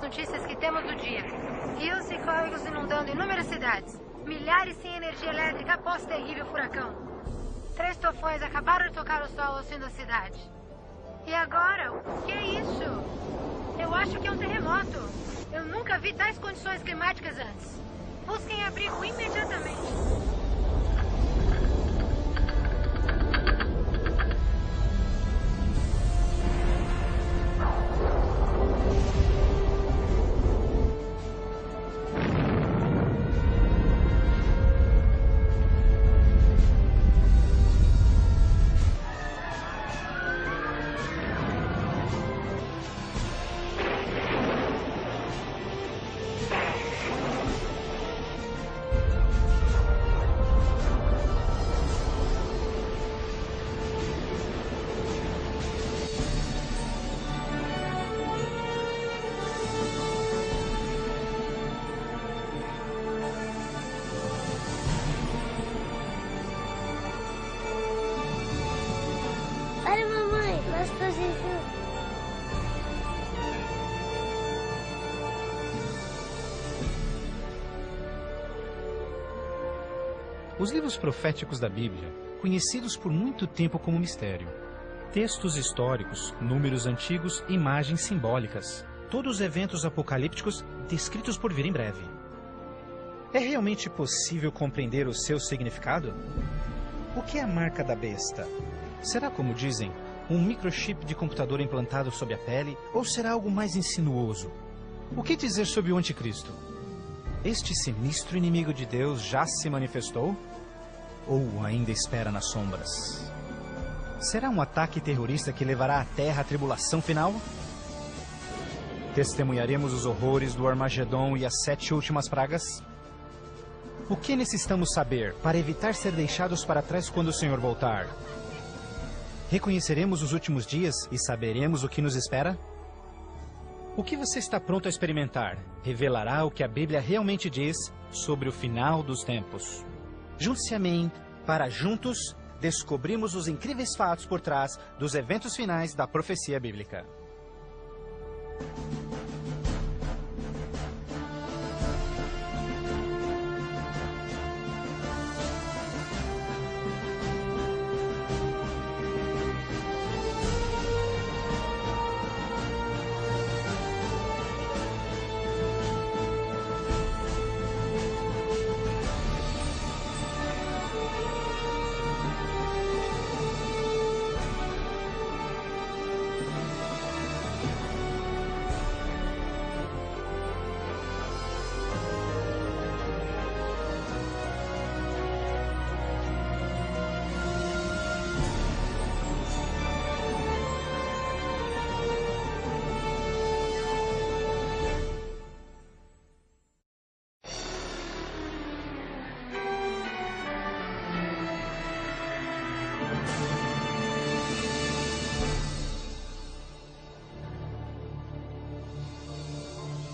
notícias que temos do dia. Rios e córregos inundando inúmeras cidades. Milhares sem energia elétrica após terrível furacão. 3 tufões acabaram de tocar o solo ao fim da cidade. E agora? O que é isso? Eu acho que é um terremoto. Eu nunca vi tais condições climáticas antes. Busquem abrigo imediatamente. Olha, mamãe, nós fazemos. Os livros proféticos da Bíblia, conhecidos por muito tempo como mistério. Textos históricos, números antigos, imagens simbólicas. Todos os eventos apocalípticos descritos por vir em breve. É realmente possível compreender o seu significado? O que é a marca da besta? Será, como dizem, um microchip de computador implantado sob a pele? Ou será algo mais insinuoso? O que dizer sobre o anticristo? Este sinistro inimigo de Deus já se manifestou? Ou ainda espera nas sombras? Será um ataque terrorista que levará a Terra à tribulação final? Testemunharemos os horrores do Armagedon e as 7 últimas pragas? O que necessitamos saber para evitar ser deixados para trás quando o Senhor voltar? Reconheceremos os últimos dias e saberemos o que nos espera? O que você está pronto a experimentar revelará o que a Bíblia realmente diz sobre o final dos tempos. Junte-se a mim para juntos descobrirmos os incríveis fatos por trás dos eventos finais da profecia bíblica.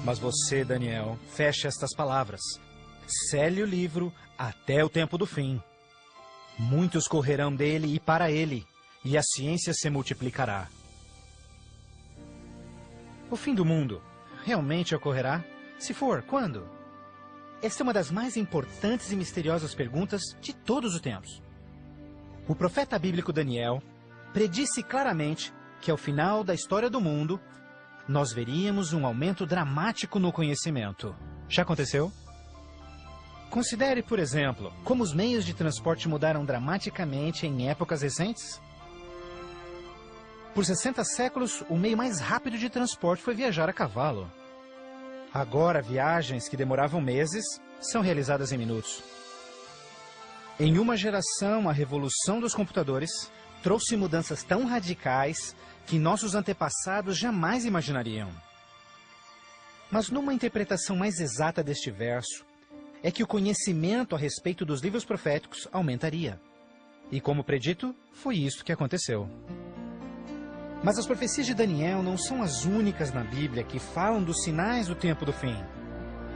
Mas você, Daniel, feche estas palavras. Cele o livro até o tempo do fim. Muitos correrão dele e para ele, e a ciência se multiplicará. O fim do mundo realmente ocorrerá? Se for, quando? Esta é uma das mais importantes e misteriosas perguntas de todos os tempos. O profeta bíblico Daniel predisse claramente que ao final da história do mundo, nós veríamos um aumento dramático no conhecimento. Já aconteceu? Considere, por exemplo, como os meios de transporte mudaram dramaticamente em épocas recentes. Por 60 séculos, o meio mais rápido de transporte foi viajar a cavalo. Agora, viagens que demoravam meses são realizadas em minutos. Em uma geração, a revolução dos computadores trouxe mudanças tão radicais que nossos antepassados jamais imaginariam. Mas numa interpretação mais exata deste verso, é que o conhecimento a respeito dos livros proféticos aumentaria. E como predito, foi isso que aconteceu. Mas as profecias de Daniel não são as únicas na Bíblia que falam dos sinais do tempo do fim.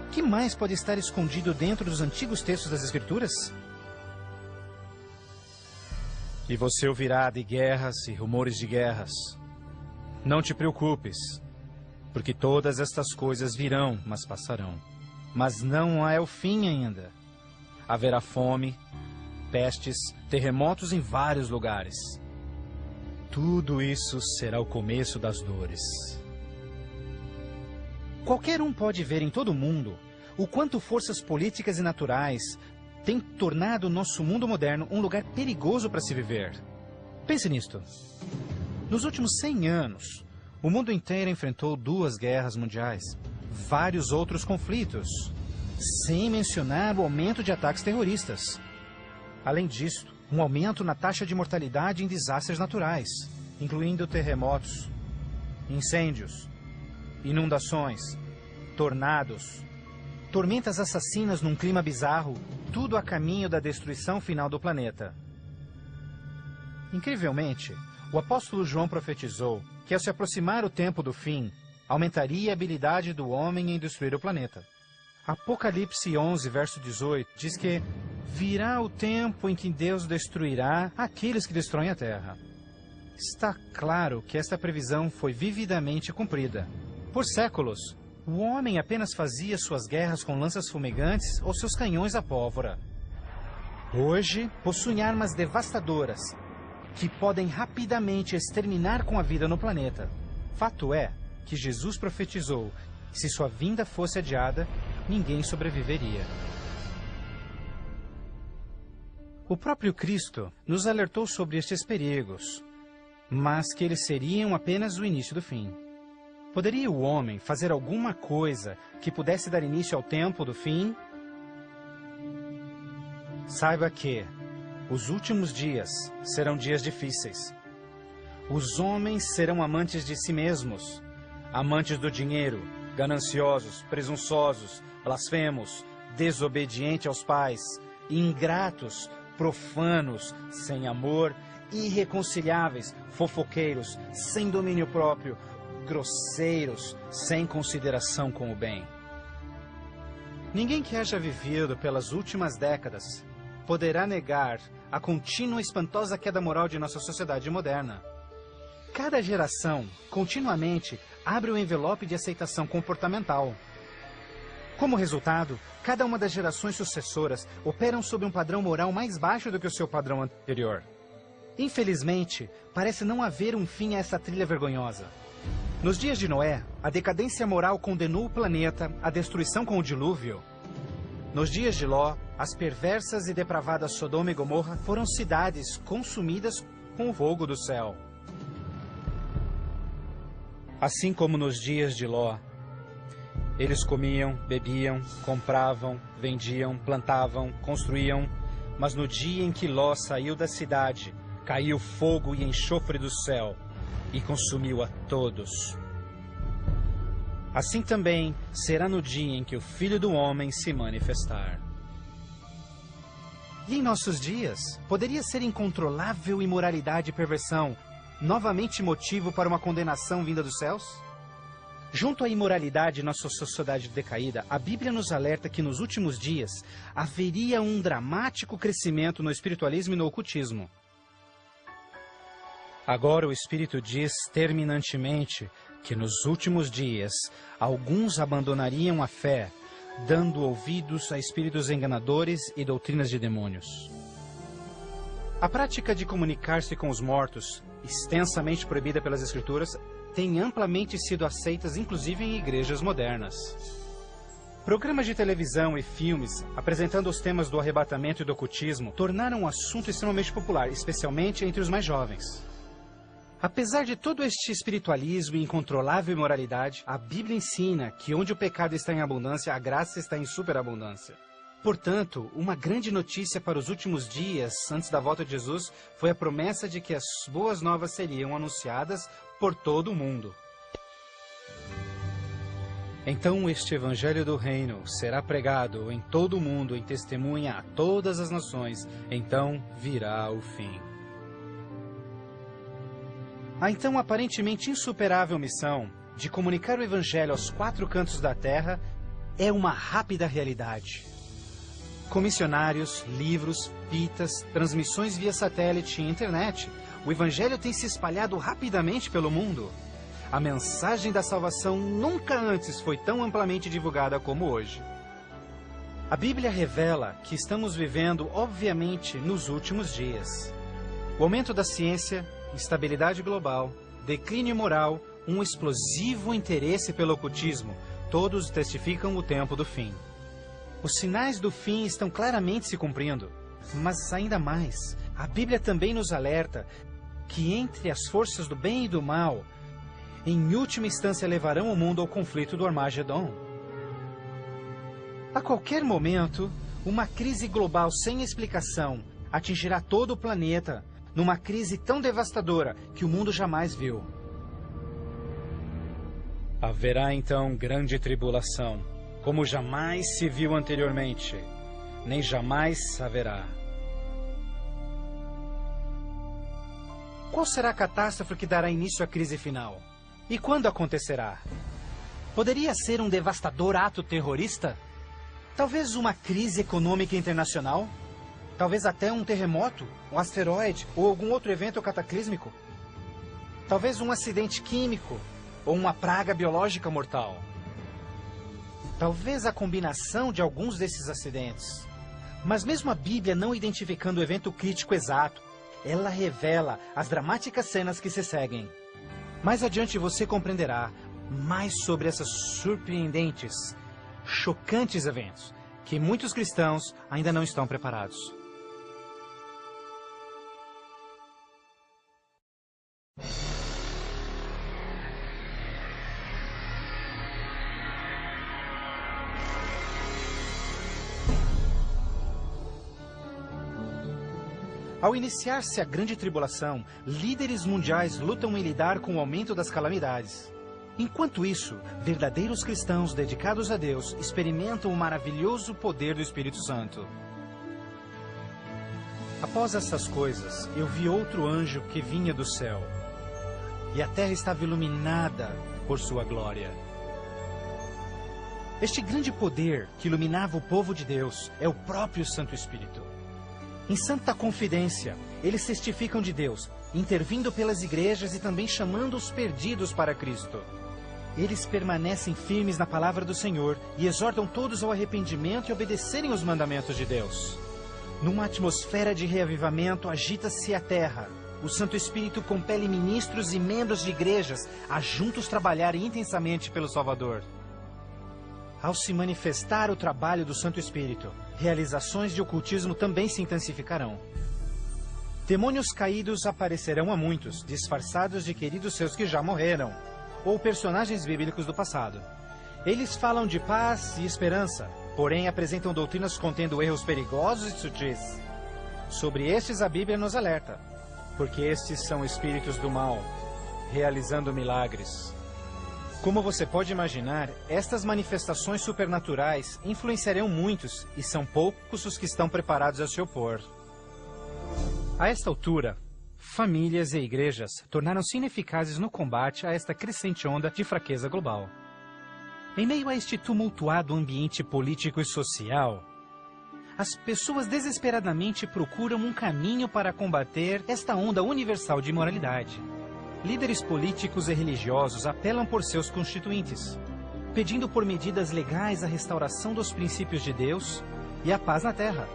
O que mais pode estar escondido dentro dos antigos textos das Escrituras? E você ouvirá de guerras e rumores de guerras. Não te preocupes. porque todas estas coisas virão, mas passarão. Mas não é o fim ainda. Haverá fome, pestes, terremotos em vários lugares. Tudo isso será o começo das dores. Qualquer um pode ver em todo o mundo o quanto forças políticas e naturais têm tornado o nosso mundo moderno um lugar perigoso para se viver. Pense nisto. Nos últimos 100 anos, o mundo inteiro enfrentou 2 guerras mundiais, vários outros conflitos, sem mencionar o aumento de ataques terroristas. Além disso, um aumento na taxa de mortalidade em desastres naturais, incluindo terremotos, incêndios, inundações, tornados, tormentas assassinas num clima bizarro, tudo a caminho da destruição final do planeta. Incrivelmente, o apóstolo João profetizou que ao se aproximar o tempo do fim, aumentaria a habilidade do homem em destruir o planeta. Apocalipse 11, verso 18, diz que virá o tempo em que Deus destruirá aqueles que destroem a terra. Está claro que esta previsão foi vividamente cumprida. Por séculos, o homem apenas fazia suas guerras com lanças fumegantes ou seus canhões a pólvora. Hoje, possuem armas devastadoras que podem rapidamente exterminar com a vida no planeta. Fato é que Jesus profetizou que se sua vinda fosse adiada, ninguém sobreviveria. O próprio Cristo nos alertou sobre estes perigos, mas que eles seriam apenas o início do fim. Poderia o homem fazer alguma coisa que pudesse dar início ao tempo do fim? Saiba que os últimos dias serão dias difíceis. Os homens serão amantes de si mesmos, amantes do dinheiro, gananciosos, presunçosos, blasfemos, desobedientes aos pais, ingratos, profanos, sem amor, irreconciliáveis, fofoqueiros, sem domínio próprio, grosseiros, sem consideração com o bem. Ninguém que haja vivido pelas últimas décadas poderá negar a contínua e espantosa queda moral de nossa sociedade moderna. Cada geração, continuamente, abre o envelope de aceitação comportamental. Como resultado, cada uma das gerações sucessoras operam sob um padrão moral mais baixo do que o seu padrão anterior. Infelizmente, parece não haver um fim a essa trilha vergonhosa. Nos dias de Noé, a decadência moral condenou o planeta à destruição com o dilúvio. Nos dias de Ló, as perversas e depravadas Sodoma e Gomorra foram cidades consumidas com o fogo do céu. Assim como nos dias de Ló, eles comiam, bebiam, compravam, vendiam, plantavam, construíam, mas no dia em que Ló saiu da cidade, caiu fogo e enxofre do céu e consumiu a todos. Assim também será no dia em que o Filho do Homem se manifestar. E em nossos dias, poderia ser incontrolável imoralidade e perversão novamente motivo para uma condenação vinda dos céus? Junto à imoralidade em nossa sociedade decaída, a Bíblia nos alerta que nos últimos dias haveria um dramático crescimento no espiritualismo e no ocultismo. Agora o Espírito diz terminantemente que nos últimos dias alguns abandonariam a fé, dando ouvidos a espíritos enganadores e doutrinas de demônios. A prática de comunicar-se com os mortos, extensamente proibida pelas Escrituras, tem amplamente sido aceitas inclusive em igrejas modernas. Programas de televisão e filmes apresentando os temas do arrebatamento e do ocultismo tornaram um assunto extremamente popular, especialmente entre os mais jovens. Apesar de todo este espiritualismo e incontrolável imoralidade, a Bíblia ensina que onde o pecado está em abundância, a graça está em superabundância. Portanto, uma grande notícia para os últimos dias, antes da volta de Jesus, foi a promessa de que as boas novas seriam anunciadas por todo o mundo. Então este evangelho do reino será pregado em todo o mundo em testemunha a todas as nações, então virá o fim. A então aparentemente insuperável missão de comunicar o Evangelho aos 4 cantos da terra é uma rápida realidade. Com missionários, livros, fitas, transmissões via satélite e internet, o Evangelho tem se espalhado rapidamente pelo mundo. A mensagem da salvação nunca antes foi tão amplamente divulgada como hoje. A Bíblia revela que estamos vivendo, obviamente, nos últimos dias. O aumento da ciência, instabilidade global, declínio moral, um explosivo interesse pelo ocultismo, todos testificam o tempo do fim. Os sinais do fim estão claramente se cumprindo, mas ainda mais, a Bíblia também nos alerta que entre as forças do bem e do mal, em última instância levarão o mundo ao conflito do Armagedon. A qualquer momento, uma crise global sem explicação atingirá todo o planeta, numa crise tão devastadora que o mundo jamais viu. Haverá então grande tribulação, como jamais se viu anteriormente, nem jamais haverá. Qual será a catástrofe que dará início à crise final? E quando acontecerá? Poderia ser um devastador ato terrorista? Talvez uma crise econômica internacional? Talvez até um terremoto, um asteroide ou algum outro evento cataclísmico? Talvez um acidente químico ou uma praga biológica mortal? Talvez a combinação de alguns desses acidentes. Mas mesmo a Bíblia não identificando o evento crítico exato, ela revela as dramáticas cenas que se seguem. Mais adiante você compreenderá mais sobre esses surpreendentes, chocantes eventos que muitos cristãos ainda não estão preparados. Ao iniciar-se a grande tribulação, líderes mundiais lutam em lidar com o aumento das calamidades. Enquanto isso, verdadeiros cristãos dedicados a Deus experimentam o maravilhoso poder do Espírito Santo. Após essas coisas, eu vi outro anjo que vinha do céu, e a terra estava iluminada por sua glória. Este grande poder que iluminava o povo de Deus é o próprio Santo Espírito. Em santa confidência, eles testificam de Deus, intervindo pelas igrejas e também chamando os perdidos para Cristo. Eles permanecem firmes na palavra do Senhor e exortam todos ao arrependimento e obedecerem os mandamentos de Deus. Numa atmosfera de reavivamento, agita-se a terra. O Santo Espírito compele ministros e membros de igrejas a juntos trabalharem intensamente pelo Salvador. Ao se manifestar o trabalho do Santo Espírito, realizações de ocultismo também se intensificarão. Demônios caídos aparecerão a muitos, disfarçados de queridos seus que já morreram, ou personagens bíblicos do passado. Eles falam de paz e esperança, porém apresentam doutrinas contendo erros perigosos e sutis. Sobre estes a Bíblia nos alerta, porque estes são espíritos do mal, realizando milagres. Como você pode imaginar, estas manifestações supernaturais influenciarão muitos e são poucos os que estão preparados a se opor. A esta altura, famílias e igrejas tornaram-se ineficazes no combate a esta crescente onda de fraqueza global. Em meio a este tumultuado ambiente político e social, as pessoas desesperadamente procuram um caminho para combater esta onda universal de imoralidade. Líderes políticos e religiosos apelam por seus constituintes, pedindo por medidas legais a restauração dos princípios de Deus e a paz na terra.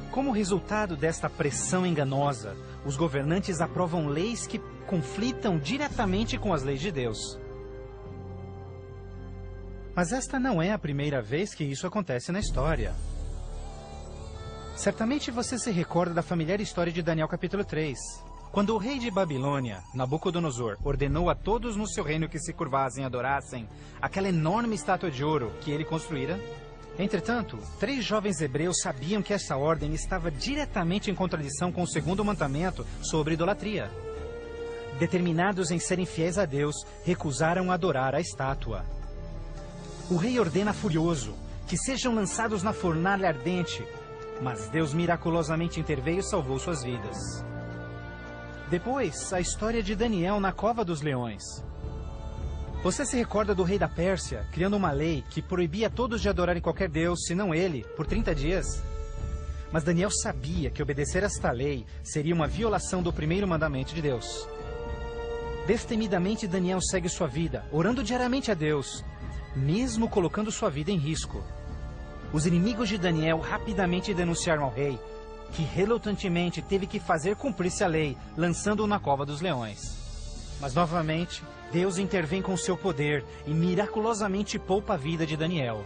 Como resultado desta pressão enganosa, os governantes aprovam leis que conflitam diretamente com as leis de Deus. Mas esta não é a primeira vez que isso acontece na história. Certamente você se recorda da familiar história de Daniel capítulo 3. Quando o rei de Babilônia, Nabucodonosor, ordenou a todos no seu reino que se curvassem e adorassem aquela enorme estátua de ouro que ele construíra. Entretanto, 3 jovens hebreus sabiam que essa ordem estava diretamente em contradição com o segundo mandamento sobre idolatria. Determinados em serem fiéis a Deus, recusaram adorar a estátua. O rei ordena furioso que sejam lançados na fornalha ardente, mas Deus miraculosamente interveio e salvou suas vidas. Depois, a história de Daniel na cova dos leões. Você se recorda do rei da Pérsia, criando uma lei que proibia todos de adorarem qualquer deus, senão ele, por 30 dias? Mas Daniel sabia que obedecer esta lei seria uma violação do primeiro mandamento de Deus. Destemidamente, Daniel segue sua vida, orando diariamente a Deus, mesmo colocando sua vida em risco. Os inimigos de Daniel rapidamente denunciaram ao rei, que relutantemente teve que fazer cumprir-se a lei, lançando-o na cova dos leões. Mas novamente, Deus intervém com seu poder e miraculosamente poupa a vida de Daniel.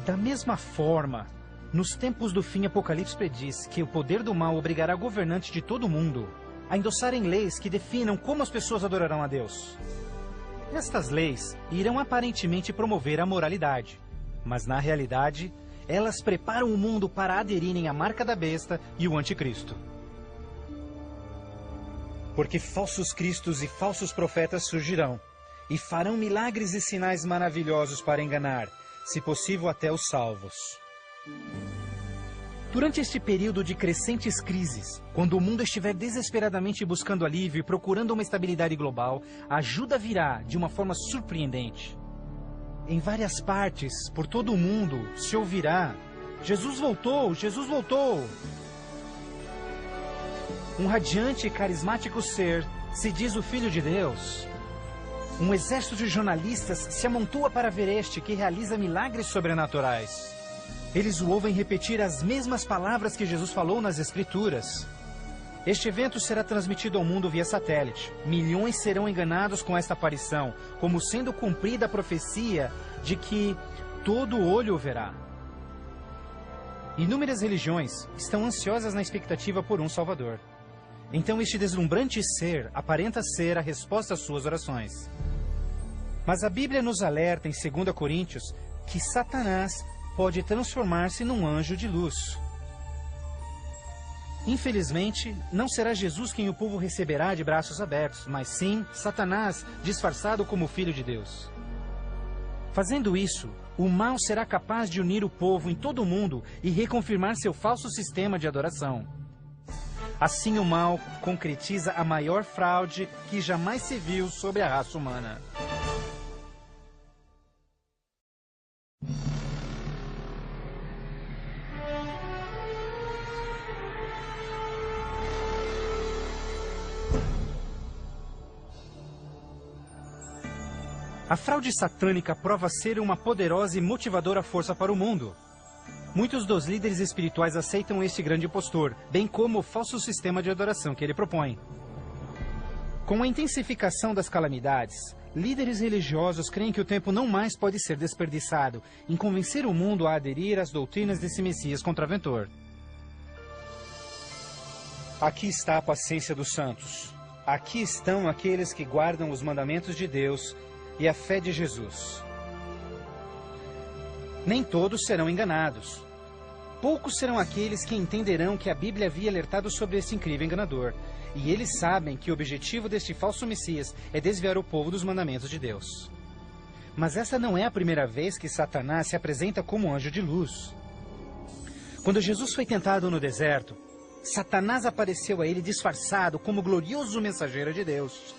Da mesma forma, nos tempos do fim, Apocalipse prediz que o poder do mal obrigará governantes de todo o mundo a endossarem leis que definam como as pessoas adorarão a Deus. Estas leis irão aparentemente promover a moralidade, mas na realidade, elas preparam o mundo para aderirem à marca da besta e o anticristo. Porque falsos cristos e falsos profetas surgirão, e farão milagres e sinais maravilhosos para enganar, se possível até os salvos. Durante este período de crescentes crises, quando o mundo estiver desesperadamente buscando alívio e procurando uma estabilidade global, a ajuda virá de uma forma surpreendente. Em várias partes, por todo o mundo, se ouvirá: Jesus voltou, Jesus voltou! Um radiante e carismático ser se diz o Filho de Deus. Um exército de jornalistas se amontoa para ver este que realiza milagres sobrenaturais. Eles o ouvem repetir as mesmas palavras que Jesus falou nas Escrituras. Este evento será transmitido ao mundo via satélite. Milhões serão enganados com esta aparição, como sendo cumprida a profecia de que todo olho o verá. Inúmeras religiões estão ansiosas na expectativa por um Salvador. Então este deslumbrante ser aparenta ser a resposta às suas orações. Mas a Bíblia nos alerta em 2 Coríntios que Satanás pode transformar-se num anjo de luz. Infelizmente, não será Jesus quem o povo receberá de braços abertos, mas sim Satanás, disfarçado como Filho de Deus. Fazendo isso, o mal será capaz de unir o povo em todo o mundo e reconfirmar seu falso sistema de adoração. Assim, o mal concretiza a maior fraude que jamais se viu sobre a raça humana. A fraude satânica prova ser uma poderosa e motivadora força para o mundo. Muitos dos líderes espirituais aceitam este grande impostor, bem como o falso sistema de adoração que ele propõe. Com a intensificação das calamidades, líderes religiosos creem que o tempo não mais pode ser desperdiçado em convencer o mundo a aderir às doutrinas desse Messias contraventor. Aqui está a paciência dos santos. Aqui estão aqueles que guardam os mandamentos de Deus e a fé de Jesus. Nem todos serão enganados. Poucos serão aqueles que entenderão que a Bíblia havia alertado sobre esse incrível enganador. E eles sabem que o objetivo deste falso Messias é desviar o povo dos mandamentos de Deus. Mas essa não é a primeira vez que Satanás se apresenta como anjo de luz. Quando Jesus foi tentado no deserto, Satanás apareceu a ele disfarçado como glorioso mensageiro de Deus.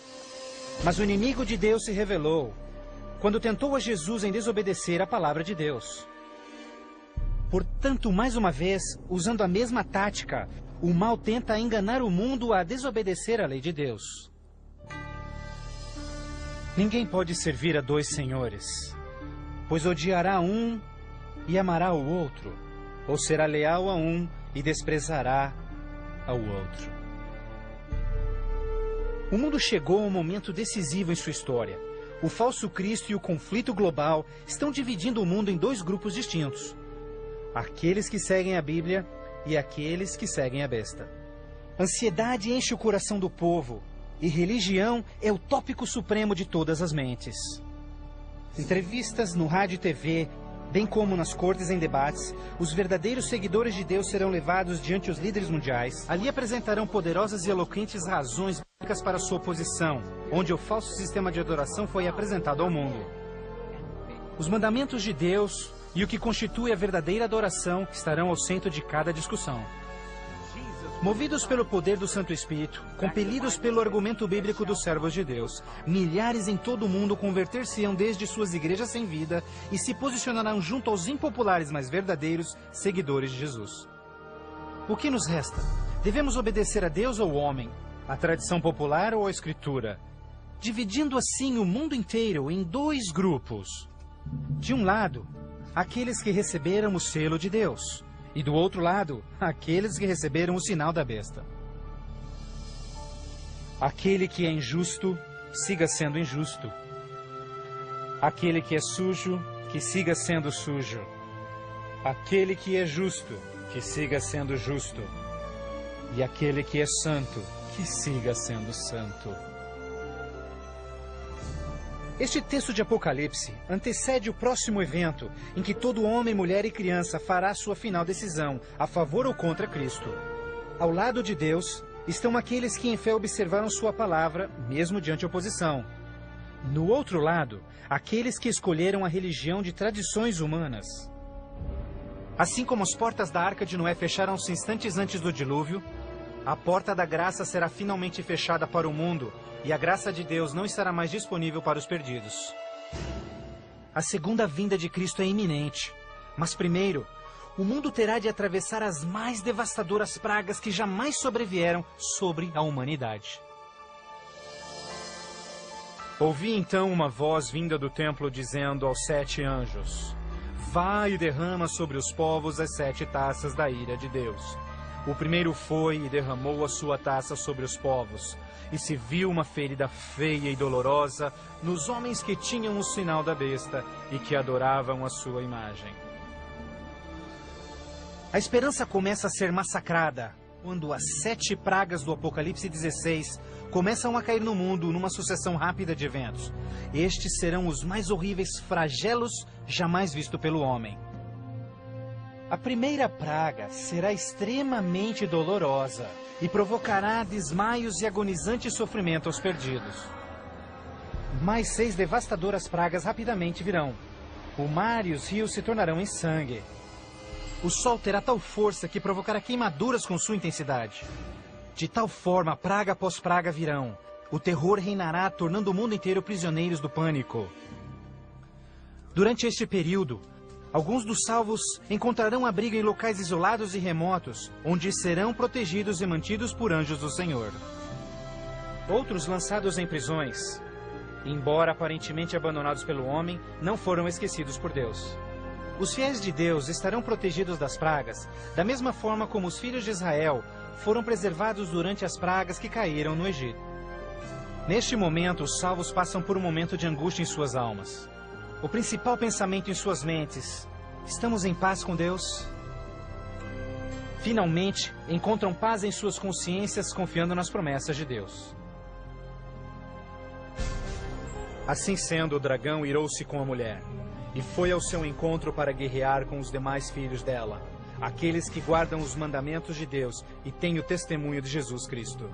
Mas o inimigo de Deus se revelou quando tentou a Jesus em desobedecer a palavra de Deus. Portanto, mais uma vez, usando a mesma tática, o mal tenta enganar o mundo a desobedecer a lei de Deus. Ninguém pode servir a dois senhores, pois odiará um e amará o outro, ou será leal a um e desprezará ao outro. O mundo chegou a um momento decisivo em sua história. O falso Cristo e o conflito global estão dividindo o mundo em dois grupos distintos: aqueles que seguem a Bíblia e aqueles que seguem a besta. Ansiedade enche o coração do povo, e religião é o tópico supremo de todas as mentes. Entrevistas no rádio e TV, bem como nas cortes em debates, os verdadeiros seguidores de Deus serão levados diante os líderes mundiais. Ali apresentarão poderosas e eloquentes razões bíblicas para sua oposição, onde o falso sistema de adoração foi apresentado ao mundo. Os mandamentos de Deus e o que constitui a verdadeira adoração estarão ao centro de cada discussão. Movidos pelo poder do Santo Espírito, compelidos pelo argumento bíblico dos servos de Deus, milhares em todo o mundo converter-se-ão desde suas igrejas sem vida e se posicionarão junto aos impopulares, mas verdadeiros seguidores de Jesus. O que nos resta? Devemos obedecer a Deus ou ao homem? A tradição popular ou a escritura? Dividindo assim o mundo inteiro em dois grupos. De um lado, aqueles que receberam o selo de Deus. E do outro lado, aqueles que receberam o sinal da besta. Aquele que é injusto, siga sendo injusto. Aquele que é sujo, que siga sendo sujo. Aquele que é justo, que siga sendo justo. E aquele que é santo, que siga sendo santo. Este texto de Apocalipse antecede o próximo evento em que todo homem, mulher e criança fará sua final decisão, a favor ou contra Cristo. Ao lado de Deus estão aqueles que em fé observaram sua palavra, mesmo diante oposição. No outro lado, aqueles que escolheram a religião de tradições humanas. Assim como as portas da Arca de Noé fecharam-se instantes antes do dilúvio, a porta da graça será finalmente fechada para o mundo e a graça de Deus não estará mais disponível para os perdidos. A segunda vinda de Cristo é iminente, mas primeiro, o mundo terá de atravessar as mais devastadoras pragas que jamais sobrevieram sobre a humanidade. Ouvi então uma voz vinda do templo dizendo aos 7 anjos: Vai e derrama sobre os povos as 7 taças da ira de Deus. O primeiro foi e derramou a sua taça sobre os povos, e se viu uma ferida feia e dolorosa nos homens que tinham o sinal da besta e que adoravam a sua imagem. A esperança começa a ser massacrada quando as 7 pragas do Apocalipse 16 começam a cair no mundo numa sucessão rápida de eventos. Estes serão os mais horríveis flagelos jamais vistos pelo homem. A primeira praga será extremamente dolorosa e provocará desmaios e agonizante sofrimento aos perdidos. Mais 6 devastadoras pragas rapidamente virão. O mar e os rios se tornarão em sangue. O sol terá tal força que provocará queimaduras com sua intensidade. De tal forma, praga após praga virão. O terror reinará, tornando o mundo inteiro prisioneiros do pânico. Durante este período, alguns dos salvos encontrarão abrigo em locais isolados e remotos, onde serão protegidos e mantidos por anjos do Senhor. Outros, lançados em prisões, embora aparentemente abandonados pelo homem, não foram esquecidos por Deus. Os fiéis de Deus estarão protegidos das pragas, da mesma forma como os filhos de Israel foram preservados durante as pragas que caíram no Egito. Neste momento, os salvos passam por um momento de angústia em suas almas. O principal pensamento em suas mentes: estamos em paz com Deus? Finalmente, encontram paz em suas consciências, confiando nas promessas de Deus. Assim sendo, o dragão irou-se com a mulher e foi ao seu encontro para guerrear com os demais filhos dela, aqueles que guardam os mandamentos de Deus e têm o testemunho de Jesus Cristo.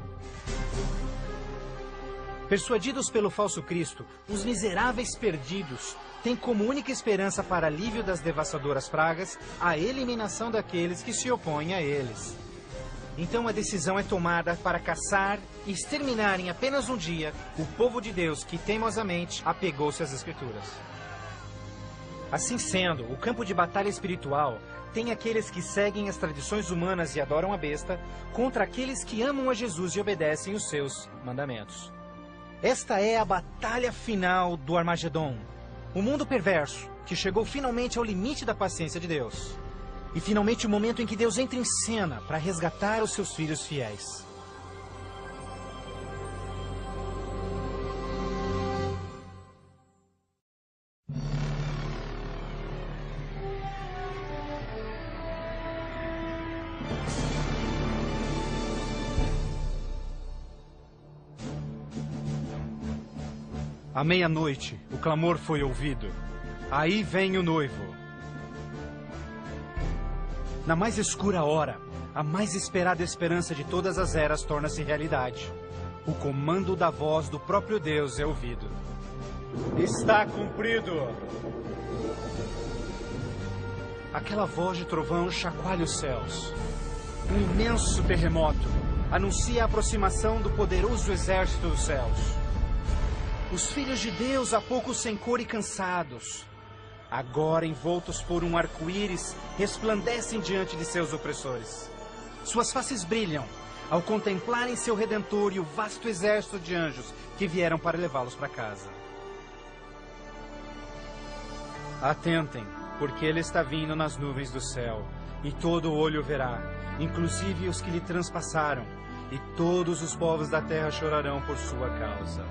Persuadidos pelo falso Cristo, os miseráveis perdidos têm como única esperança para alívio das devastadoras pragas a eliminação daqueles que se opõem a eles. Então a decisão é tomada para caçar e exterminar em apenas um dia o povo de Deus que teimosamente apegou-se às Escrituras. Assim sendo, o campo de batalha espiritual tem aqueles que seguem as tradições humanas e adoram a besta, contra aqueles que amam a Jesus e obedecem os seus mandamentos. Esta é a batalha final do Armagedon, o mundo perverso que chegou finalmente ao limite da paciência de Deus. E finalmente o momento em que Deus entra em cena para resgatar os seus filhos fiéis. À meia-noite, o clamor foi ouvido. Aí vem o noivo. Na mais escura hora, a mais esperada esperança de todas as eras torna-se realidade. O comando da voz do próprio Deus é ouvido. Está cumprido! Aquela voz de trovão chacoalha os céus. Um imenso terremoto anuncia a aproximação do poderoso exército dos céus. Os filhos de Deus, há pouco sem cor e cansados, agora envoltos por um arco-íris, resplandecem diante de seus opressores. Suas faces brilham, ao contemplarem seu Redentor e o vasto exército de anjos que vieram para levá-los para casa. Atentem, porque ele está vindo nas nuvens do céu, e todo olho verá, inclusive os que lhe transpassaram, e todos os povos da terra chorarão por sua causa.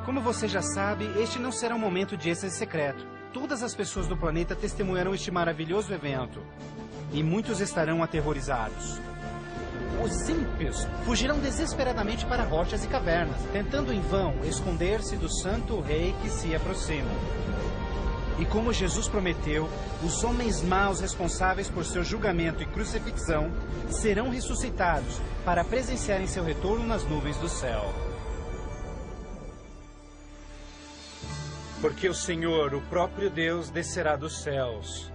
Como você já sabe, este não será um momento de êxtase secreto. Todas as pessoas do planeta testemunharão este maravilhoso evento, e muitos estarão aterrorizados. Os ímpios fugirão desesperadamente para rochas e cavernas, tentando em vão esconder-se do santo rei que se aproxima. E como Jesus prometeu, os homens maus responsáveis por seu julgamento e crucifixão serão ressuscitados para presenciarem seu retorno nas nuvens do céu. Porque o Senhor, o próprio Deus, descerá dos céus,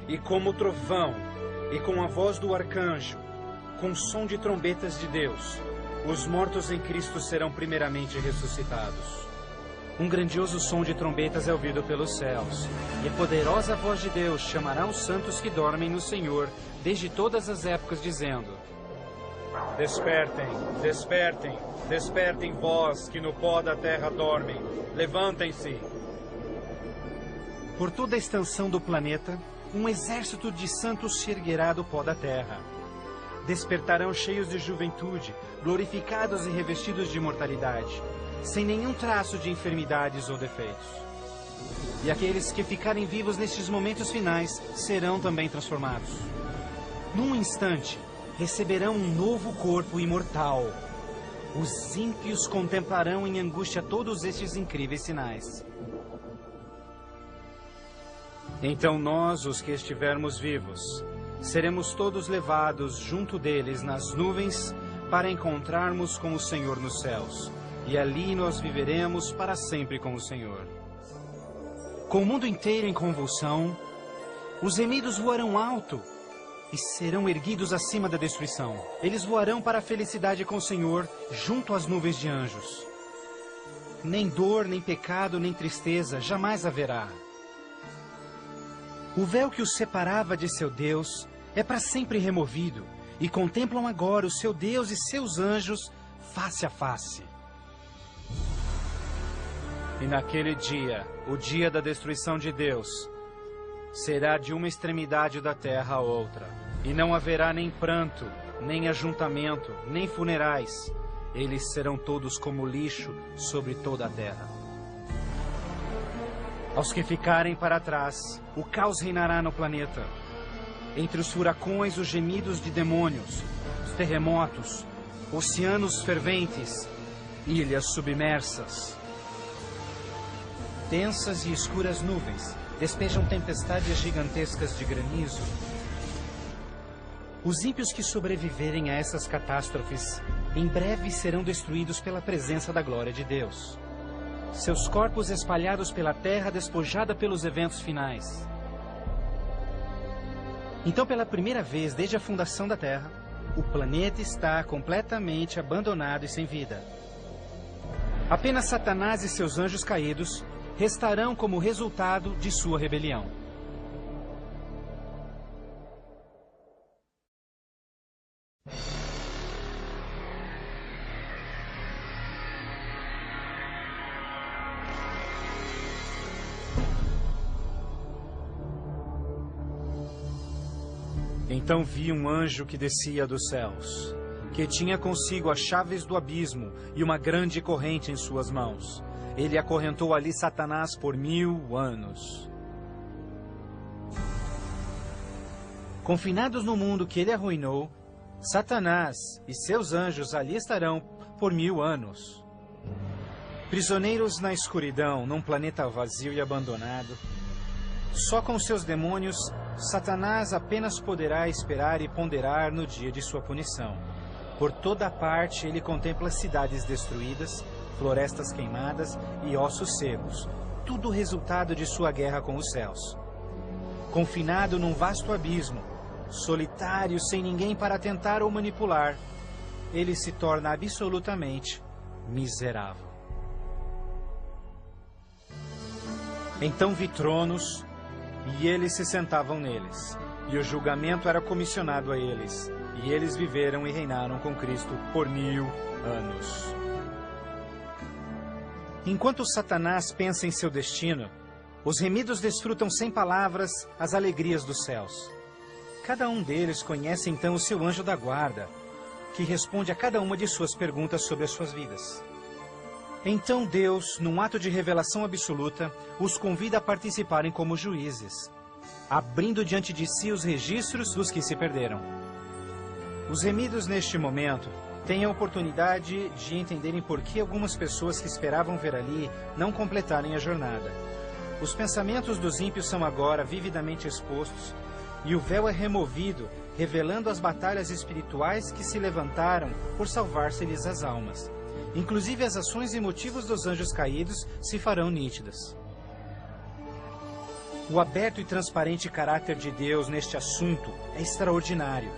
e como trovão, e com a voz do arcanjo, com som de trombetas de Deus, os mortos em Cristo serão primeiramente ressuscitados. Um grandioso som de trombetas é ouvido pelos céus, e a poderosa voz de Deus chamará os santos que dormem no Senhor desde todas as épocas, dizendo: Despertem, despertem, despertem vós que no pó da terra dormem, levantem-se. Por toda a extensão do planeta, um exército de santos se erguerá do pó da terra. Despertarão cheios de juventude, glorificados e revestidos de imortalidade, sem nenhum traço de enfermidades ou defeitos. E aqueles que ficarem vivos nestes momentos finais serão também transformados. Num instante, receberão um novo corpo imortal. Os ímpios contemplarão em angústia todos estes incríveis sinais. Então nós, os que estivermos vivos, seremos todos levados junto deles nas nuvens para encontrarmos com o Senhor nos céus. E ali nós viveremos para sempre com o Senhor. Com o mundo inteiro em convulsão, os remidos voarão alto e serão erguidos acima da destruição. Eles voarão para a felicidade com o Senhor, junto às nuvens de anjos. Nem dor, nem pecado, nem tristeza jamais haverá. O véu que os separava de seu Deus é para sempre removido, e contemplam agora o seu Deus e seus anjos face a face. E naquele dia, o dia da destruição de Deus, será de uma extremidade da terra a outra. E não haverá nem pranto, nem ajuntamento, nem funerais. Eles serão todos como lixo sobre toda a terra. Aos que ficarem para trás, o caos reinará no planeta. Entre os furacões, os gemidos de demônios, os terremotos, oceanos ferventes, ilhas submersas. Densas e escuras nuvens despejam tempestades gigantescas de granizo. Os ímpios que sobreviverem a essas catástrofes, em breve serão destruídos pela presença da glória de Deus. Seus corpos espalhados pela terra despojada pelos eventos finais. Então, pela primeira vez desde a fundação da Terra, o planeta está completamente abandonado e sem vida. Apenas Satanás e seus anjos caídos restarão como resultado de sua rebelião. Então vi um anjo que descia dos céus, que tinha consigo as chaves do abismo e uma grande corrente em suas mãos. Ele acorrentou ali Satanás por 1000 anos. Confinados no mundo que ele arruinou, Satanás e seus anjos ali estarão por 1000 anos. Prisioneiros na escuridão, num planeta vazio e abandonado. Só com seus demônios, Satanás apenas poderá esperar e ponderar no dia de sua punição. Por toda parte ele contempla cidades destruídas, florestas queimadas e ossos secos, tudo resultado de sua guerra com os céus. Confinado num vasto abismo, solitário, sem ninguém para tentar ou manipular, ele se torna absolutamente miserável. Então vi tronos, e eles se sentavam neles, e o julgamento era comissionado a eles, E eles viveram e reinaram com Cristo por 1000 anos. Enquanto Satanás pensa em seu destino, os remidos desfrutam sem palavras as alegrias dos céus. Cada um deles conhece então o seu anjo da guarda, que responde a cada uma de suas perguntas sobre as suas vidas. Então Deus, num ato de revelação absoluta, os convida a participarem como juízes, abrindo diante de si os registros dos que se perderam. Os remidos neste momento têm a oportunidade de entenderem por que algumas pessoas que esperavam ver ali não completarem a jornada. Os pensamentos dos ímpios são agora vividamente expostos e o véu é removido, revelando as batalhas espirituais que se levantaram por salvar-se-lhes as almas. Inclusive as ações e motivos dos anjos caídos se farão nítidas. O aberto e transparente caráter de Deus neste assunto é extraordinário.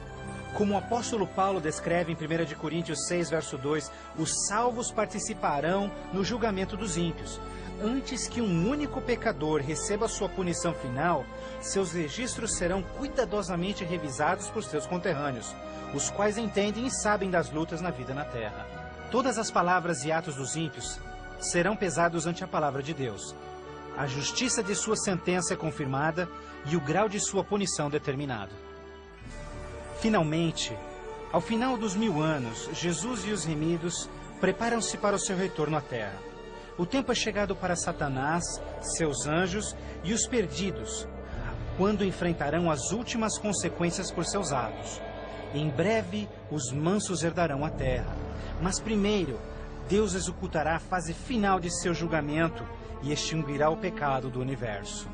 Como o apóstolo Paulo descreve em 1 Coríntios 6, verso 2, os salvos participarão no julgamento dos ímpios. Antes que um único pecador receba sua punição final, seus registros serão cuidadosamente revisados por seus conterrâneos, os quais entendem e sabem das lutas na vida na terra. Todas as palavras e atos dos ímpios serão pesados ante a palavra de Deus. A justiça de sua sentença é confirmada e o grau de sua punição determinado. Finalmente, ao final dos 1000 anos, Jesus e os remidos preparam-se para o seu retorno à terra. O tempo é chegado para Satanás, seus anjos e os perdidos, quando enfrentarão as últimas consequências por seus atos. Em breve, os mansos herdarão a terra. Mas primeiro, Deus executará a fase final de seu julgamento e extinguirá o pecado do universo.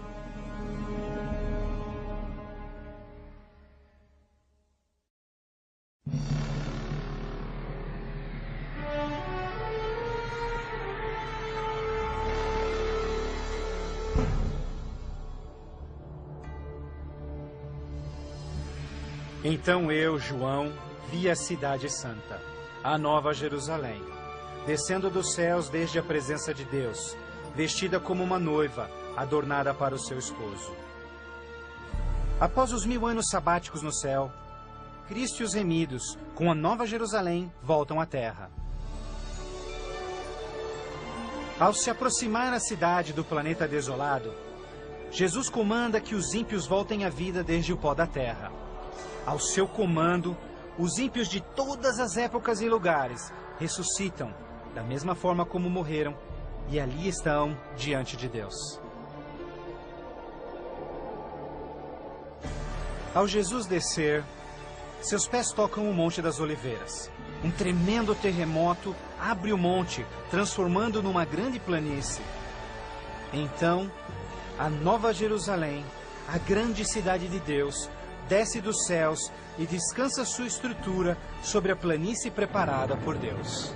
Então eu, João, vi a cidade santa, a nova Jerusalém, descendo dos céus desde a presença de Deus, vestida como uma noiva, adornada para o seu esposo. Após os 1000 anos sabáticos no céu, Cristo e os remidos, com a nova Jerusalém, voltam à terra. Ao se aproximar a cidade do planeta desolado, Jesus comanda que os ímpios voltem à vida desde o pó da terra. Ao seu comando, os ímpios de todas as épocas e lugares ressuscitam, da mesma forma como morreram, e ali estão diante de Deus. Ao Jesus descer, seus pés tocam o Monte das Oliveiras. Um tremendo terremoto abre o monte, transformando numa grande planície. Então, a nova Jerusalém, a grande cidade de Deus, desce dos céus e descansa sua estrutura sobre a planície preparada por Deus.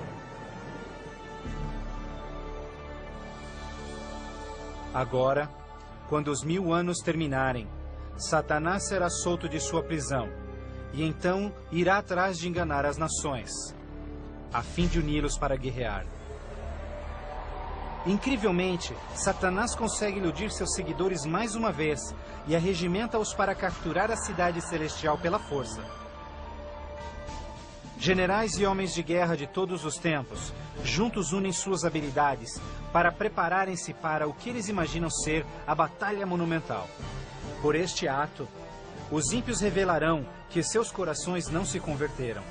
Agora, quando os 1000 anos terminarem, Satanás será solto de sua prisão, e então irá atrás de enganar as nações, a fim de uni-los para guerrear. Incrivelmente, Satanás consegue iludir seus seguidores mais uma vez e arregimenta-os para capturar a cidade celestial pela força. Generais e homens de guerra de todos os tempos, juntos unem suas habilidades para prepararem-se para o que eles imaginam ser a batalha monumental. Por este ato, os ímpios revelarão que seus corações não se converteram.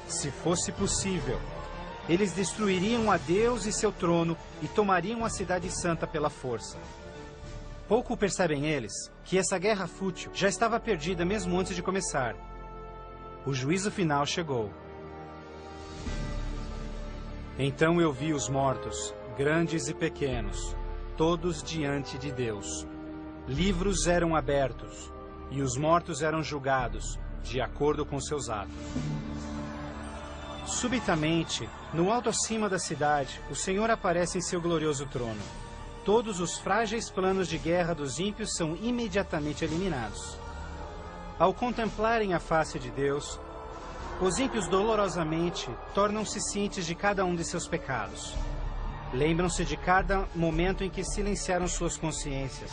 Se fosse possível, eles destruiriam a Deus e seu trono e tomariam a cidade santa pela força. Pouco percebem eles que essa guerra fútil já estava perdida mesmo antes de começar. O juízo final chegou. Então eu vi os mortos, grandes e pequenos, todos diante de Deus. Livros eram abertos, e os mortos eram julgados, de acordo com seus atos. Subitamente, no alto acima da cidade, o Senhor aparece em seu glorioso trono. Todos os frágeis planos de guerra dos ímpios são imediatamente eliminados. Ao contemplarem a face de Deus, os ímpios dolorosamente tornam-se cientes de cada um de seus pecados. Lembram-se de cada momento em que silenciaram suas consciências,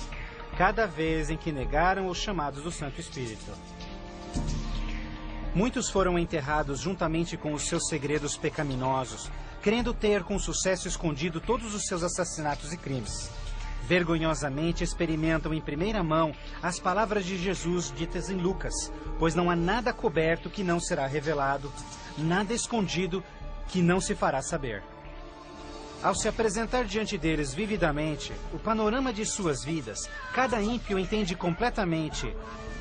cada vez em que negaram os chamados do Santo Espírito. Muitos foram enterrados juntamente com os seus segredos pecaminosos, querendo ter com sucesso escondido todos os seus assassinatos e crimes. Vergonhosamente experimentam em primeira mão as palavras de Jesus ditas em Lucas, pois não há nada coberto que não será revelado, nada escondido que não se fará saber. Ao se apresentar diante deles vividamente o panorama de suas vidas, cada ímpio entende completamente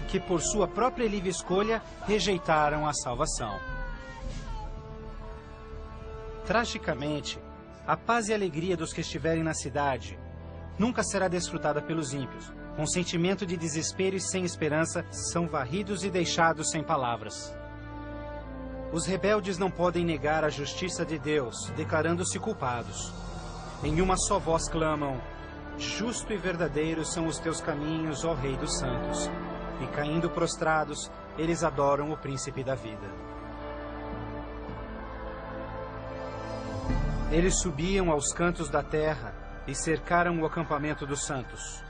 que por sua própria livre escolha rejeitaram a salvação. Tragicamente, a paz e a alegria dos que estiverem na cidade nunca será desfrutada pelos ímpios. Com sentimento de desespero e sem esperança, são varridos e deixados sem palavras. Os rebeldes não podem negar a justiça de Deus, declarando-se culpados. Em uma só voz clamam: justo e verdadeiro são os teus caminhos, ó Rei dos Santos. E caindo prostrados, eles adoram o Príncipe da Vida. Eles subiam aos cantos da terra e cercaram o acampamento dos santos.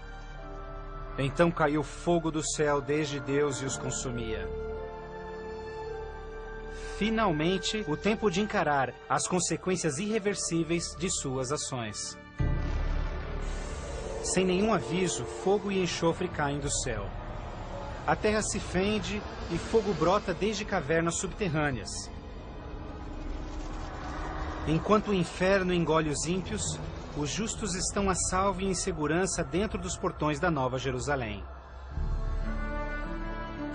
Então caiu fogo do céu desde Deus e os consumia. Finalmente, o tempo de encarar as consequências irreversíveis de suas ações. Sem nenhum aviso, fogo e enxofre caem do céu. A terra se fende e fogo brota desde cavernas subterrâneas. Enquanto o inferno engole os ímpios, os justos estão a salvo e em segurança dentro dos portões da Nova Jerusalém.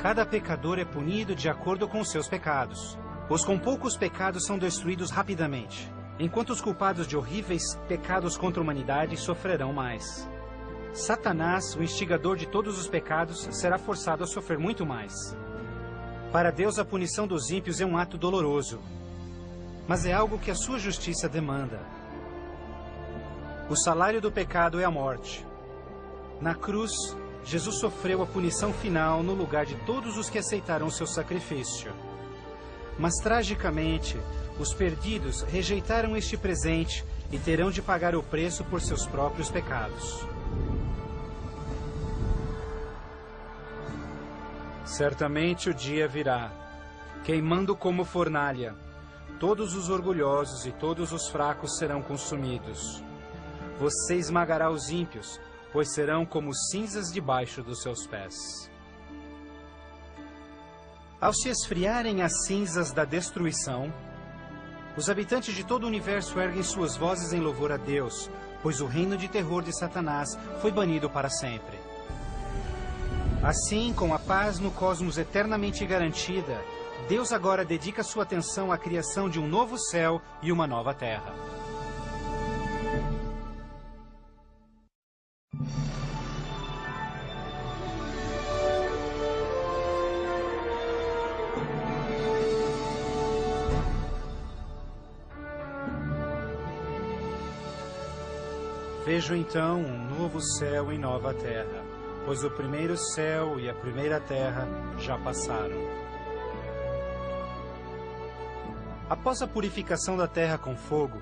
Cada pecador é punido de acordo com os seus pecados. Os com poucos pecados são destruídos rapidamente, enquanto os culpados de horríveis pecados contra a humanidade sofrerão mais. Satanás, o instigador de todos os pecados, será forçado a sofrer muito mais. Para Deus, a punição dos ímpios é um ato doloroso, mas é algo que a sua justiça demanda. O salário do pecado é a morte. Na cruz, Jesus sofreu a punição final no lugar de todos os que aceitaram o seu sacrifício. Mas, tragicamente, os perdidos rejeitaram este presente e terão de pagar o preço por seus próprios pecados. Certamente o dia virá, queimando como fornalha. Todos os orgulhosos e todos os fracos serão consumidos. Você esmagará os ímpios, pois serão como cinzas debaixo dos seus pés. Ao se esfriarem as cinzas da destruição, os habitantes de todo o universo erguem suas vozes em louvor a Deus, pois o reino de terror de Satanás foi banido para sempre. Assim, com a paz no cosmos eternamente garantida, Deus agora dedica sua atenção à criação de um novo céu e uma nova terra. Vejo então um novo céu e nova terra, pois o primeiro céu e a primeira terra já passaram. Após a purificação da terra com fogo,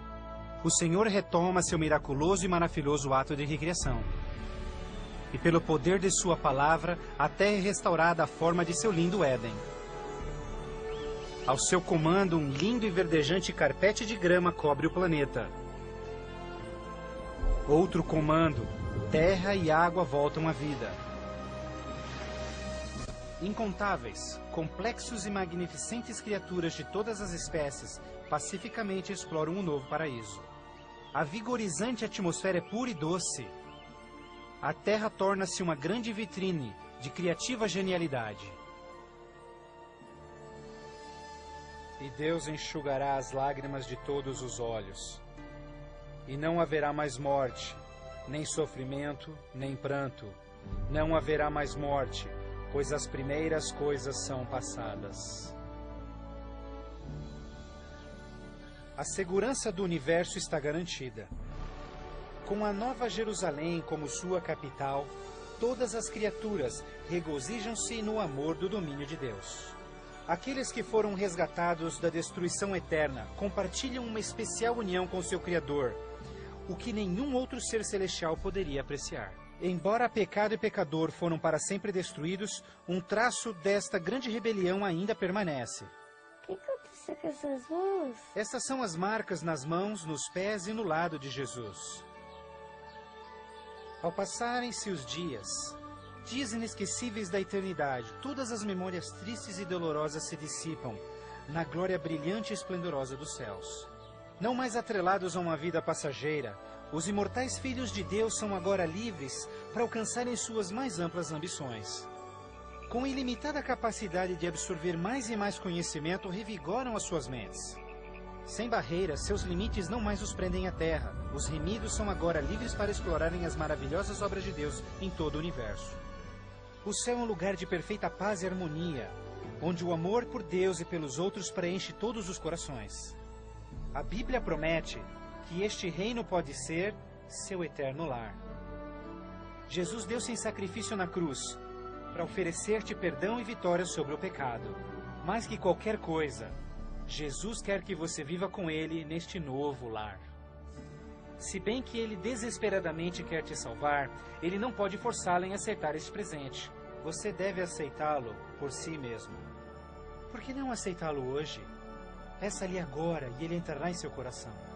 o Senhor retoma seu miraculoso e maravilhoso ato de recriação. E pelo poder de sua palavra, a terra é restaurada à forma de seu lindo Éden. Ao seu comando, um lindo e verdejante carpete de grama cobre o planeta. Outro comando, terra e água voltam à vida. Incontáveis, complexos e magnificentes criaturas de todas as espécies pacificamente exploram um novo paraíso. A vigorizante atmosfera é pura e doce. A terra torna-se uma grande vitrine de criativa genialidade. E Deus enxugará as lágrimas de todos os olhos. E não haverá mais morte, nem sofrimento, nem pranto. Não haverá mais morte, pois as primeiras coisas são passadas. A segurança do universo está garantida. Com a Nova Jerusalém como sua capital, todas as criaturas regozijam-se no amor do domínio de Deus. Aqueles que foram resgatados da destruição eterna compartilham uma especial união com seu Criador, o que nenhum outro ser celestial poderia apreciar. Embora pecado e pecador foram para sempre destruídos, um traço desta grande rebelião ainda permanece. O que aconteceu com essas mãos? Estas são as marcas nas mãos, nos pés e no lado de Jesus. Ao passarem-se os dias inesquecíveis da eternidade, todas as memórias tristes e dolorosas se dissipam na glória brilhante e esplendorosa dos céus. Não mais atrelados a uma vida passageira, os imortais filhos de Deus são agora livres para alcançarem suas mais amplas ambições. Com ilimitada capacidade de absorver mais e mais conhecimento, revigoram as suas mentes. Sem barreiras, seus limites não mais os prendem à terra. Os remidos são agora livres para explorarem as maravilhosas obras de Deus em todo o universo. O céu é um lugar de perfeita paz e harmonia, onde o amor por Deus e pelos outros preenche todos os corações. A Bíblia promete que este reino pode ser seu eterno lar. Jesus deu-se em sacrifício na cruz para oferecer-te perdão e vitória sobre o pecado. Mais que qualquer coisa, Jesus quer que você viva com Ele neste novo lar. Se bem que Ele desesperadamente quer te salvar, Ele não pode forçá-lo em aceitar este presente. Você deve aceitá-lo por si mesmo. Por que não aceitá-lo hoje? Peça-lhe agora e Ele entrará em seu coração.